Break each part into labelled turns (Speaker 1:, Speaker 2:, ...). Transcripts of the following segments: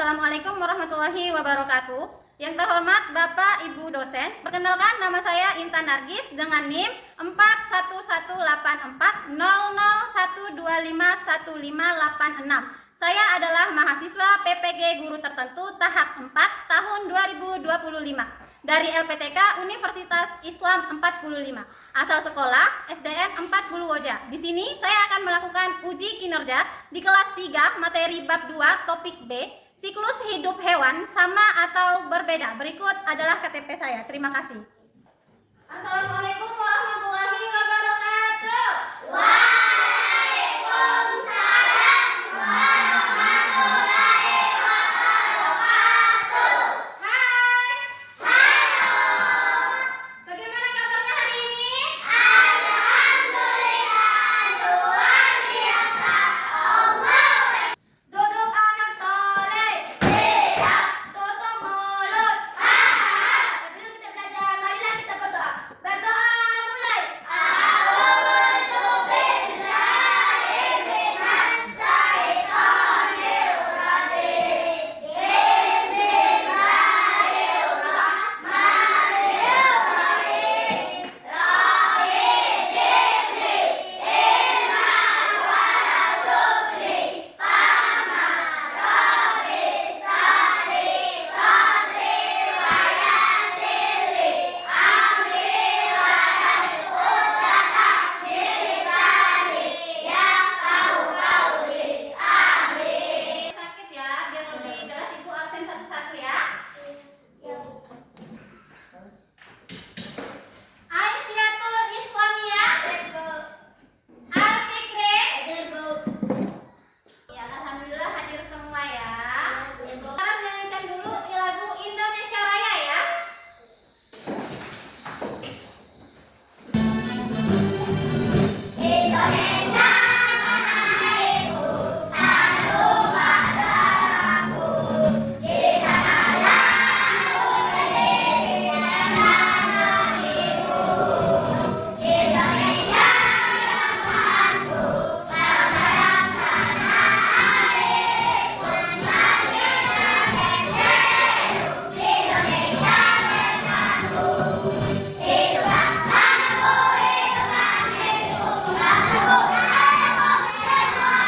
Speaker 1: Assalamualaikum warahmatullahi wabarakatuh. Yang terhormat Bapak Ibu dosen, perkenalkan nama saya Intan Nargis dengan NIM 41184001251586. Saya adalah mahasiswa PPG Guru Tertentu tahap 4 tahun 2025 dari LPTK Universitas Islam 45. Asal sekolah SDN 40 Woja. Di sini saya akan melakukan uji kinerja di kelas 3 materi bab 2 topik B, siklus hidup hewan sama atau berbeda. Berikut adalah KTP saya. Terima kasih. Assalamualaikum warahmatullahi wabarakatuh. Waalaikumsalam warahmatullahi wabarakatuh. Hai. Halo. Bagaimana kabarnya hari ini? Alhamdulillah, luar biasa. Allah. Duduk anak soleh. Siap. Tutup mulut. Sebelum kita belajar, marilah kita berdoa. Berdoa mulai. A'udzu billahi minas syaitonir rajim. Bismillahirrahmanirrahim. Rabbi zidni ilman warzuqni fahma. Rabbi shrahli sadri wa yassirli amri wahlul 'uqdatam min lisani yafqahu qawli. Amin. Sakit ya, biar lebih jelas Ibu absen satu-satu ya. Aisyatul Islamiyah. Al-Fikri. Ya, alhamdulillah hadir semua ya. Sekarang nyanyikan dulu lagu Indonesia Raya ya. Indonesia tanah airku, tanah tumpah darahku. Di sanalah aku berdiri dengan negeriku. Indonesia bangsaku, bangsa yang tanah air. Mari kita bersatu, Indonesia bersatu. Hiduplah tanahku, hiduplah negeriku. Bangsaku ayahku semua.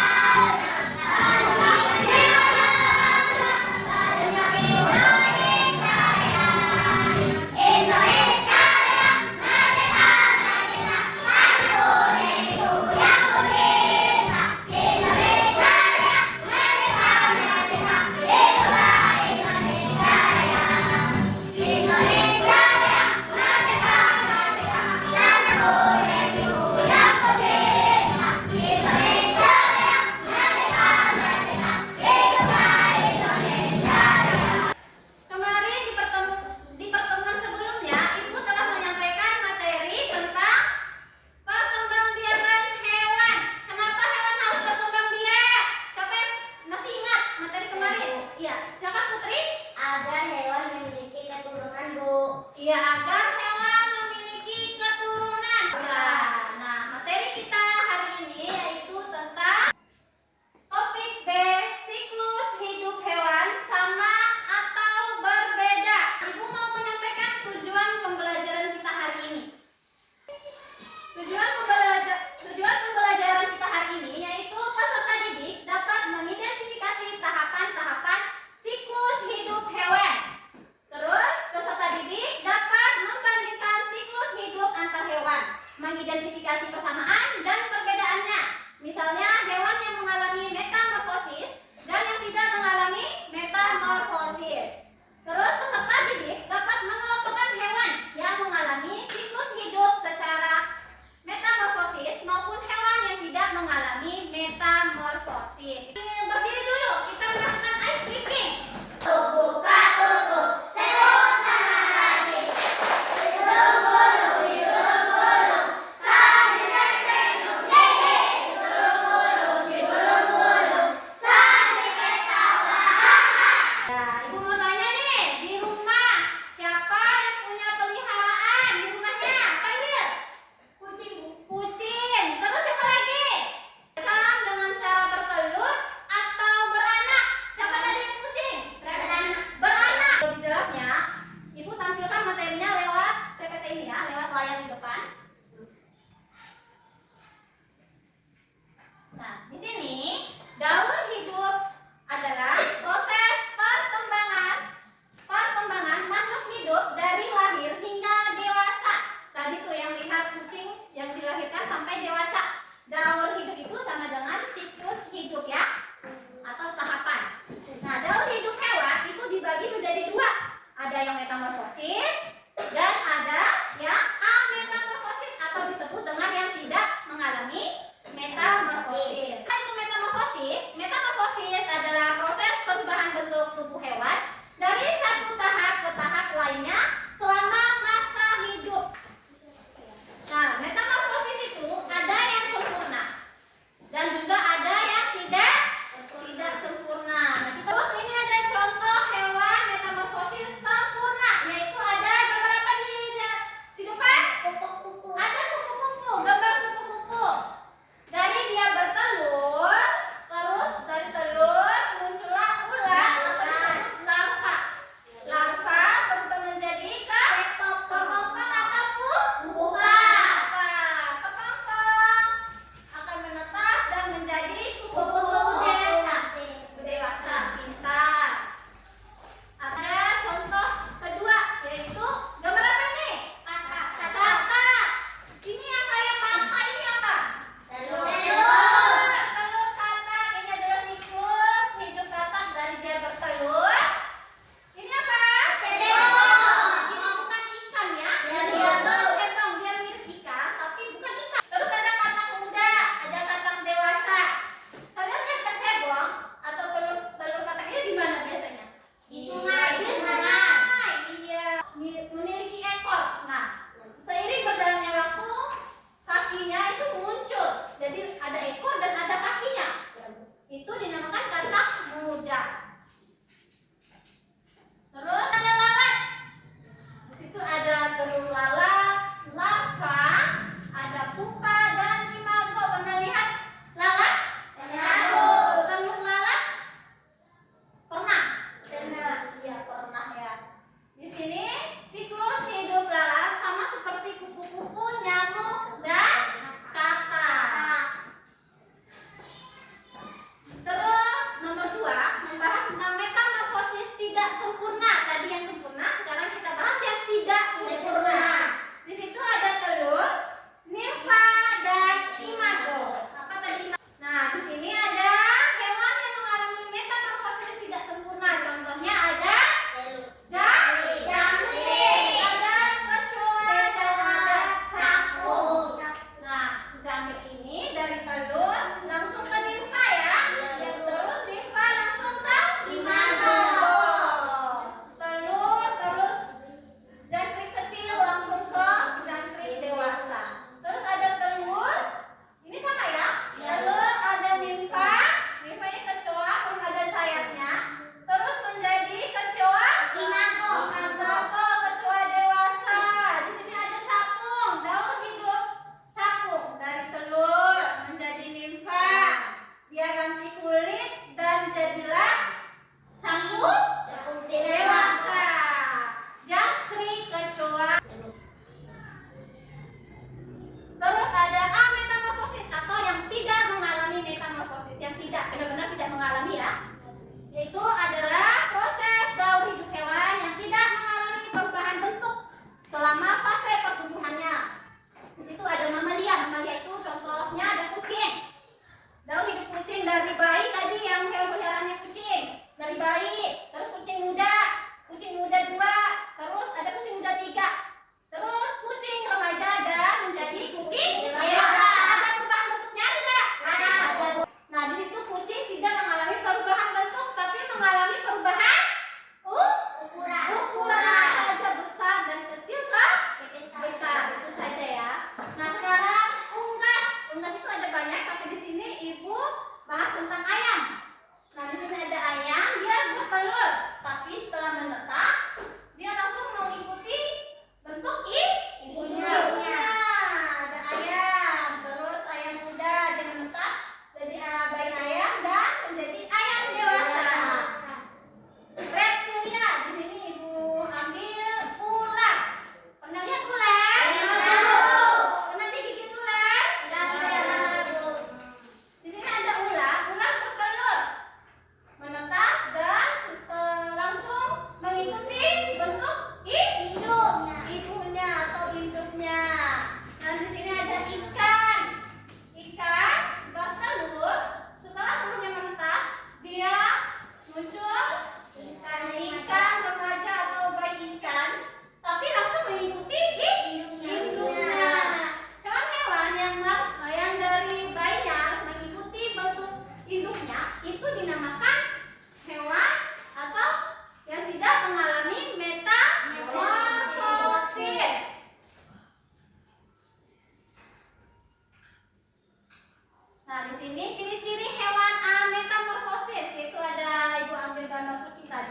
Speaker 1: Indonesia yang merdeka, merdeka, tanahku negeriku yang kubina. Indonesia yang merdeka, merdeka, hiduplah Indonesia Raya. Indonesia yang merdeka, merdeka, tanahku negeriku yang kubina. Indonesia yang merdeka, merdeka, hiduplah Indonesia Raya. Kemarin di pertemuan sebelumnya, Ibu telah menyampaikan materi tentang perkembangbiakan hewan. Kenapa hewan harus berkembang biak? Siapa yang masih ingat materi kemarin? Iya, silakan Putri.
Speaker 2: Agar hewan memiliki keturunan, Bu.
Speaker 1: Iya, agar hewan memiliki keturunan. Nah, materi kita hari ini yaitu tentang topik B, siklus hidup hewan sama atau berbeda. Ibu mau menyampaikan tujuan pembelajaran kita hari ini. Tujuan pembelajaran kita hari ini yaitu peserta didik dapat mengidentifikasi tahapan-tahapan siklus hidup hewan. Terus peserta didik dapat tubuh hewan dari satu tahap ke tahap lainnya selama masa hidup. Nah, metamorfosis itu ada yang sempurna dan juga ada yang tidak sempurna. Nah, terus ini ada contoh hewan metamorfosis sempurna, yaitu ada gambar apa di depan?
Speaker 2: Kupu-kupu.
Speaker 1: Ada kupu-kupu, gambar kupu-kupu. Dari dia bertelur, terus dari telur muncullah ular atau disebut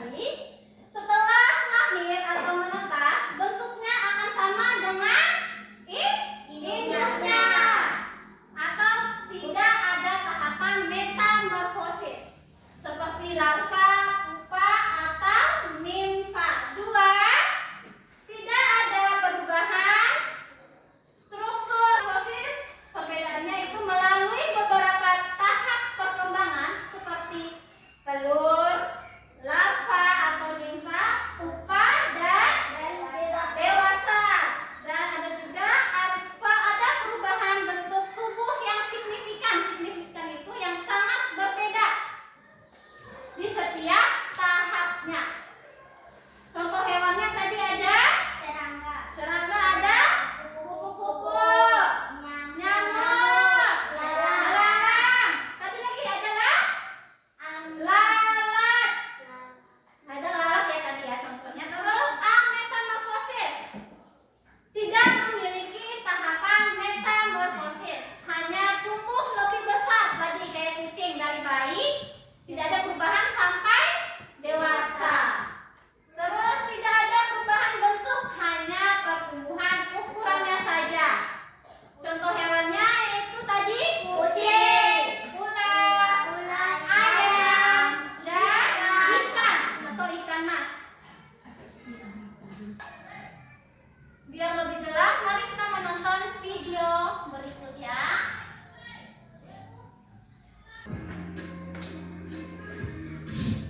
Speaker 1: sekali. Setelah lahir atau menetas, bentuknya akan sama dengan induknya. Atau tidak ada tahapan metamorfosis seperti larva, pupa, atau nimfa. 2. Tidak ada perubahan struktur fosis. Perbedaannya itu melalui beberapa tahap perkembangan seperti telur, larva atau nimfa, pupa, dan dewasa. Dan ada juga ada perubahan bentuk tubuh yang signifikan. Signifikan itu yang sangat berbeda di setiap tahapnya. Contoh hewannya tadi ada serangga, ada kupu-kupu, nyamuk, lalat. Tadi lagi adalah lalat. Ada lalat ya tadi ya contohnya. Terus metamorfosis. Tidak memiliki tahapan metamorfosis. Hanya tumbuh lebih besar tadi kayak kucing dari bayi. Tidak ada perubahan sampai dewasa. Terus tidak ada perubahan bentuk, hanya pertumbuhan ukurannya saja. Contoh hewannya yaitu tadi kucing, ular, ayam, dan ikan atau ikan mas. Biar lebih jelas, mari kita menonton video berikut ya.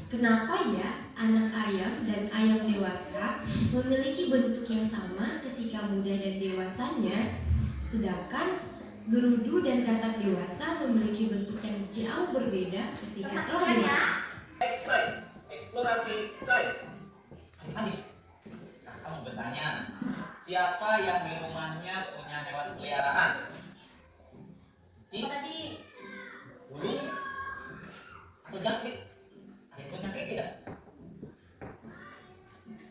Speaker 3: Kenapa ya anak ayam dan ayam dewasa memiliki bentuk yang sama ketika muda dan dewasanya, sedangkan berudu dan katak dewasa memiliki bentuk yang jauh berbeda ketika telah
Speaker 1: Perhatikan ya.
Speaker 3: dewasa?
Speaker 4: Science, eksplorasi sains. Adik, kamu bertanya, siapa yang di rumahnya punya hewan peliharaan? Cik,
Speaker 1: Tadi
Speaker 4: burung, atau jangkrik? Ada yang punya jangkrik tidak?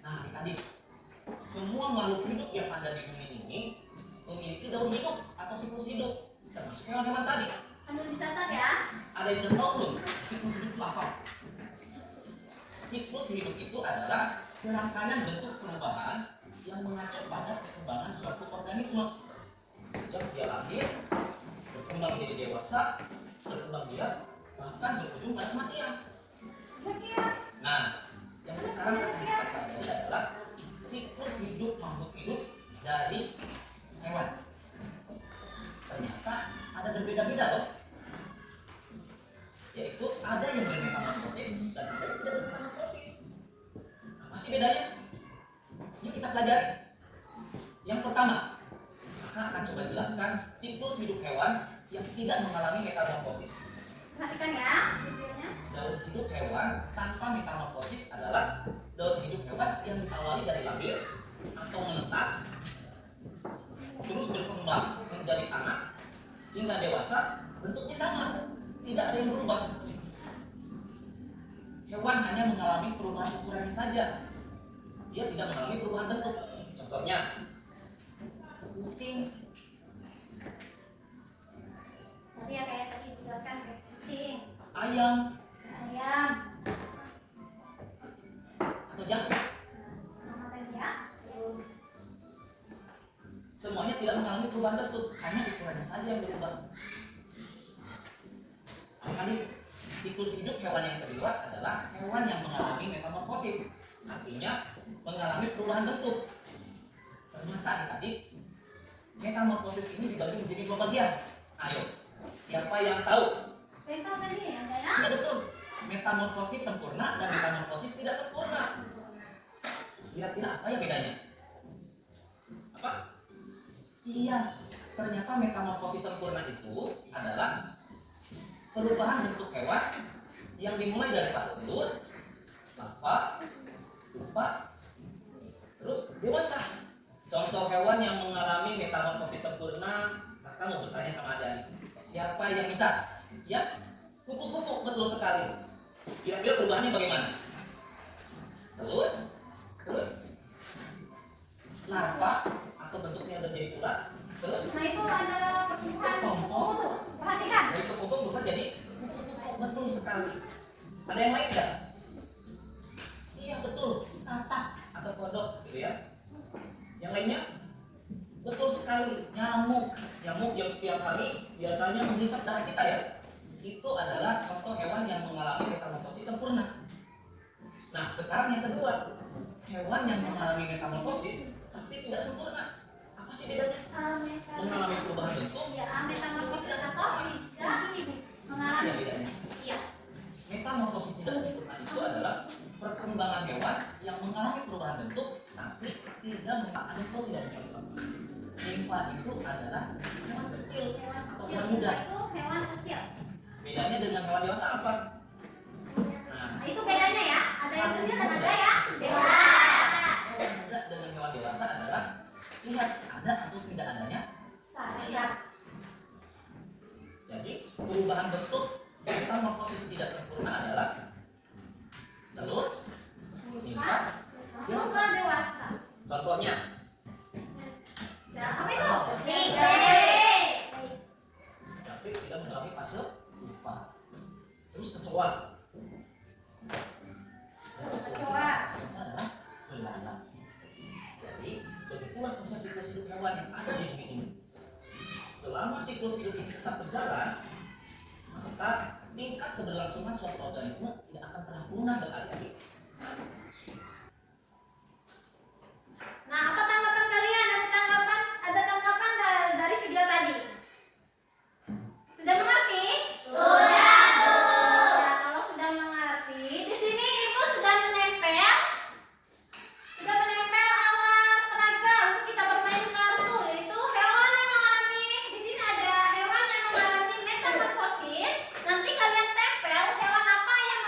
Speaker 4: Nah, adik-adik, semua makhluk hidup yang ada di bumi ini memiliki daur hidup atau siklus hidup, termasuk hewan-hewan tadi.
Speaker 1: ambil dicatat ya.
Speaker 4: Ada yang sudah tahu belum siklus hidup itu apa? Siklus hidup itu adalah serangkaian bentuk perubahan yang mengacu pada perkembangan suatu organisme sejak dia lahir, berkembang menjadi dewasa, berkembang biak, bahkan berujung pada kematian. Nah, yang sekarang akan kita pelajari adalah siklus hidup makhluk hidup dari hewan. Ternyata ada berbeda-beda loh. Yaitu ada yang bermetamorfosis dan ada yang tidak bermetamorfosis. Apa sih bedanya? Yuk kita pelajari. Yang pertama, kakak akan coba jelaskan siklus hidup hewan yang tidak mengalami metamorfosis.
Speaker 1: Perhatikan ya videonya.
Speaker 4: Daur hidup hewan tanpa metamorfosis adalah daur hidup hewan yang diawali dari lahir atau menetas, terus berkembang menjadi anak hingga dewasa, bentuknya sama, tidak ada yang berubah. Hewan hanya mengalami perubahan ukurannya saja, dia tidak mengalami perubahan bentuk. Contohnya, kucing.
Speaker 1: Tadi ya kayak tadi dijelaskan kayak kucing,
Speaker 4: Ayam
Speaker 1: ayam,
Speaker 4: atau jangkrik,
Speaker 1: sama tadi ya.
Speaker 4: semuanya tidak mengalami perubahan bentuk, hanya ukurannya saja yang berubah. Kali siklus hidup hewan yang kedua adalah hewan yang mengalami metamorfosis, artinya mengalami perubahan bentuk. Ternyata adik-adik, metamorfosis ini dibagi menjadi dua bagian. Ayo, siapa yang tahu?
Speaker 1: Tahu tadi ada ya.
Speaker 4: Iya betul, metamorfosis sempurna dan metamorfosis tidak sempurna. Kira-kira apa ya bedanya? Apa? Iya, ternyata metamorfosis sempurna itu adalah perubahan bentuk hewan yang dimulai dari fase telur, larva, pupa, terus dewasa. Contoh hewan yang mengalami metamorfosis sempurna, kakak mau bertanya sama adik-adik, siapa yang bisa? Ya, kupu-kupu, betul sekali. Kira-kira perubahannya bagaimana? Telur, terus larva atau bentuknya udah jadi ulat, terus
Speaker 1: Nah itu adalah pertumbuhan kupu-kupu tuh. Perhatikan.
Speaker 4: dari kupu-kupu berubah jadi kupu-kupu, betul sekali. Ada yang lain tidak? negara kita ya, itu adalah contoh hewan yang mengalami metamorfosis sempurna. Nah, sekarang yang kedua, hewan yang mengalami metamorfosis tapi tidak sempurna. Apa sih bedanya? Mengalami perubahan bentuk,
Speaker 1: Metamorfosis atau tidak ini
Speaker 4: apa
Speaker 1: mengalami.
Speaker 4: ya bedanya?
Speaker 1: Iya.
Speaker 4: Metamorfosis tidak sempurna itu adalah perkembangan hewan yang mengalami perubahan bentuk tapi tidak ada atau tidak dicontoh. Nimfa itu adalah hewan kecil
Speaker 1: Hewan
Speaker 4: atau
Speaker 1: kecil
Speaker 4: hewan muda.
Speaker 1: itu hewan kecil.
Speaker 4: Bedanya dengan hewan dewasa apa? Nah,
Speaker 1: Nah, itu bedanya ya. Ada yang kecil dan ada yang dewasa.
Speaker 4: hewan muda dengan hewan dewasa adalah lihat ada atau tidak adanya sayap. Jadi perubahan bentuk metamorfosis tidak sempurna adalah telur, nimfa,
Speaker 1: Langsung ke dewasa.
Speaker 4: contohnya
Speaker 1: Apa itu?
Speaker 4: capit tidak mengalami fase pupa. Terus kecoa. Dan
Speaker 1: Kecoa.
Speaker 4: selanjutnya adalah belalang. Jadi begitulah proses siklus hidup hewan yang ada di bumi ini. Selama siklus hidup ini tetap berjalan, maka tingkat keberlangsungan suatu organisme tidak akan pernah punah berkali-kali.
Speaker 1: Nah, apa tanggapan kalian? Ada tanggapan dari video tadi? Sudah mengerti? Sudah, Bu. Ya, kalau sudah mengerti, di sini Ibu sudah menempel alat peraga untuk kita bermain kartu, yaitu hewan yang mengalami. Di sini ada hewan yang mengalami metamorfosis. Nanti kalian tempel hewan apa yang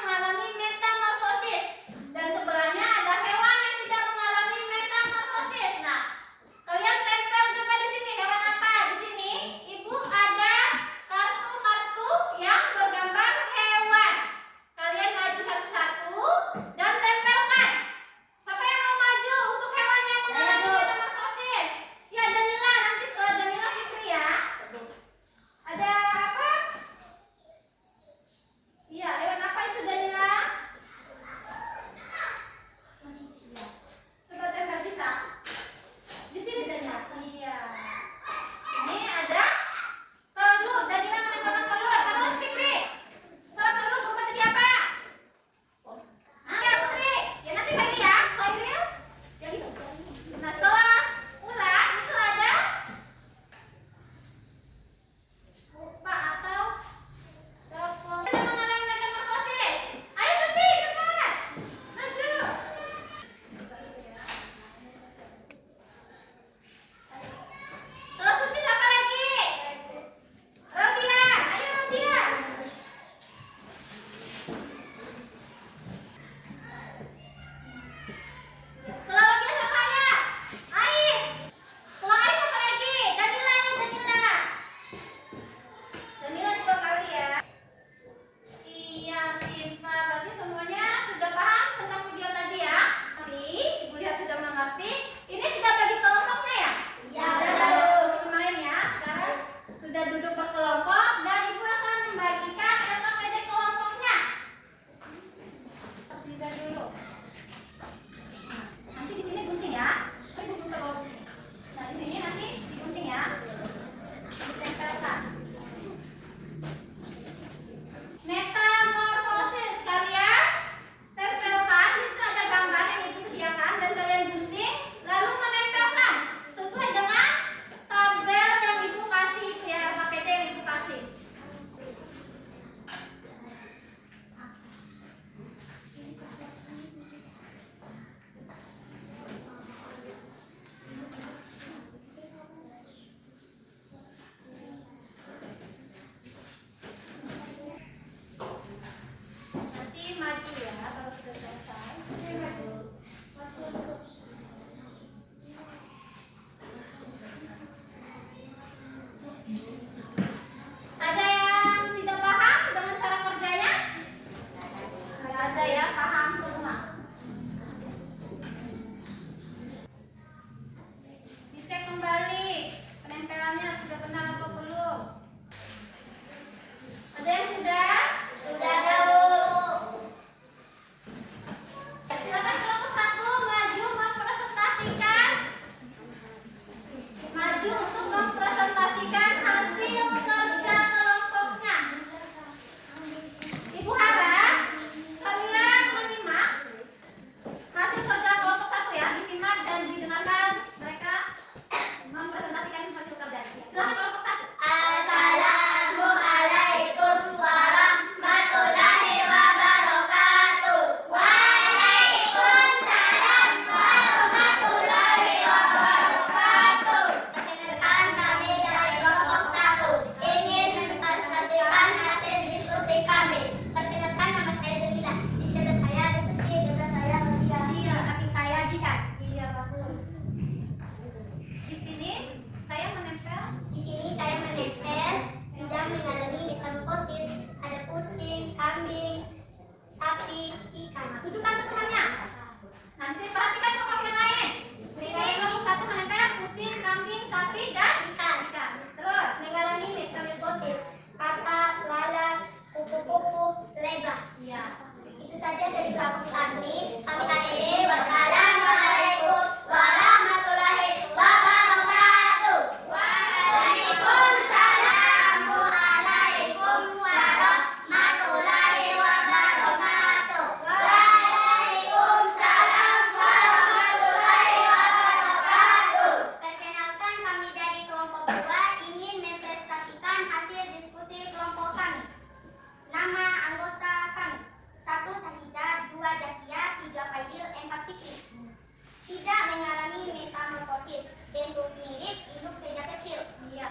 Speaker 2: tidak mengalami metamorfosis, bentuk mirip induk sejak kecil.
Speaker 1: Iya.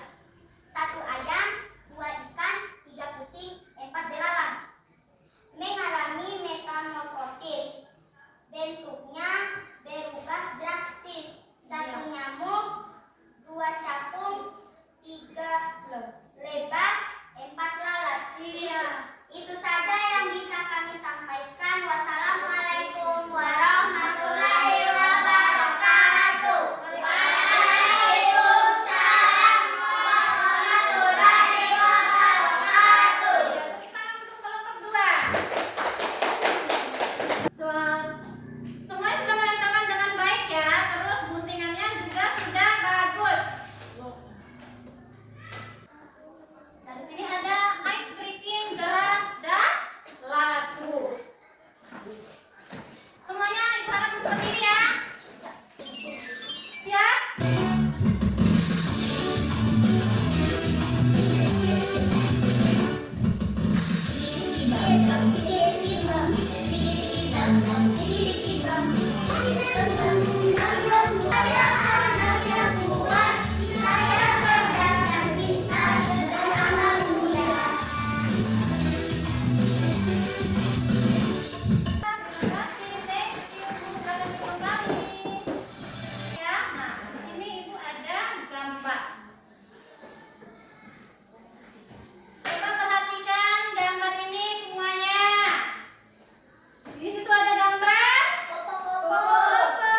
Speaker 2: 1 ayam, 2 ikan, 3 kucing, 4 belalang. Mengalami metamorfosis, bentuknya berubah drastis. 1 nyamuk, 2 capung, 3 lebah, 4 lalat.
Speaker 1: Iya.
Speaker 2: Itu saja yang bisa kami sampaikan. Wassalamualaikum warahmatullahi wabarakatuh. Waalaikumsalam warahmatullahi wabarakatuh.
Speaker 1: Tepuk tangan untuk kelompok 2. Semuanya sudah menempelkan dengan baik ya. Terus guntingannya juga sudah bagus. Nah, di sini ada ice breaking, gerak, dan lagu. Semuanya ibu harap untuk berdiri ya. Siap?
Speaker 2: Saya anak yang kuat, saya cerdas dan pintar, saya anak muda.
Speaker 1: Terima kasih, thank you. Silakan kembali. Ya, nah di sini ibu ada gambar. Coba perhatikan gambar ini semuanya. Di situ ada gambar
Speaker 2: Foto-foto.
Speaker 1: foto.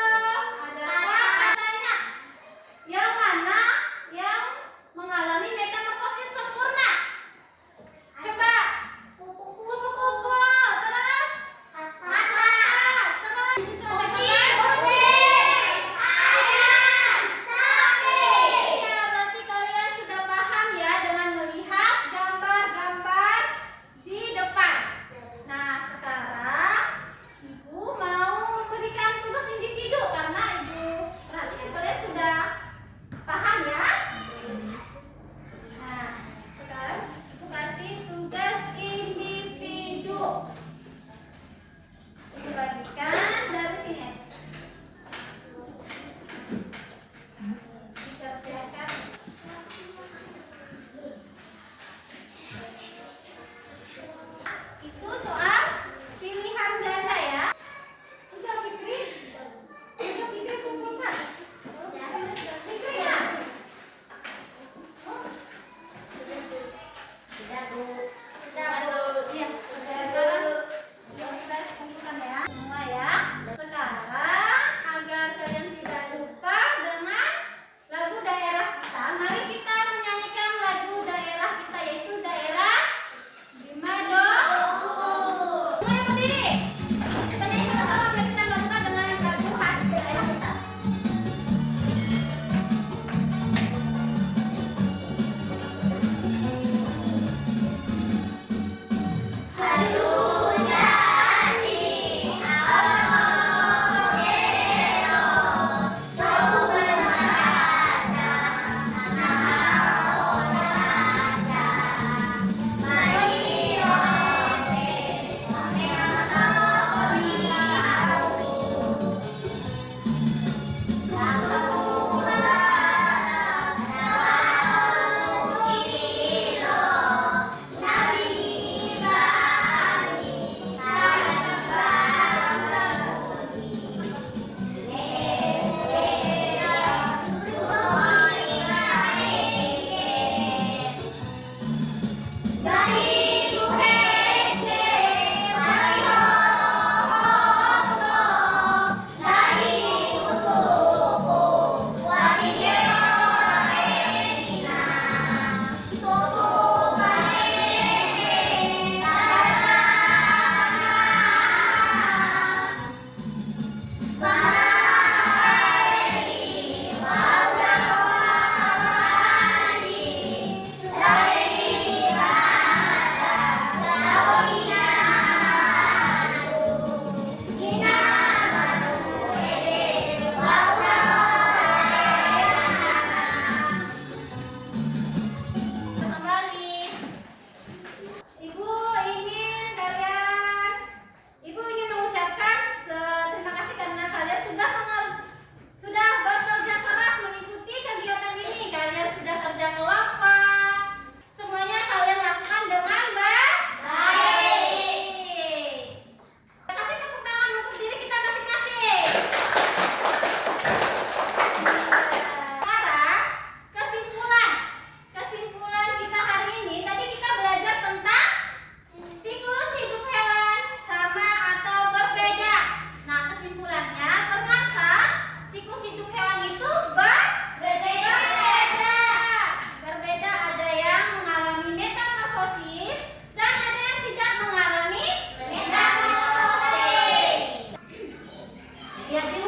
Speaker 1: Jadi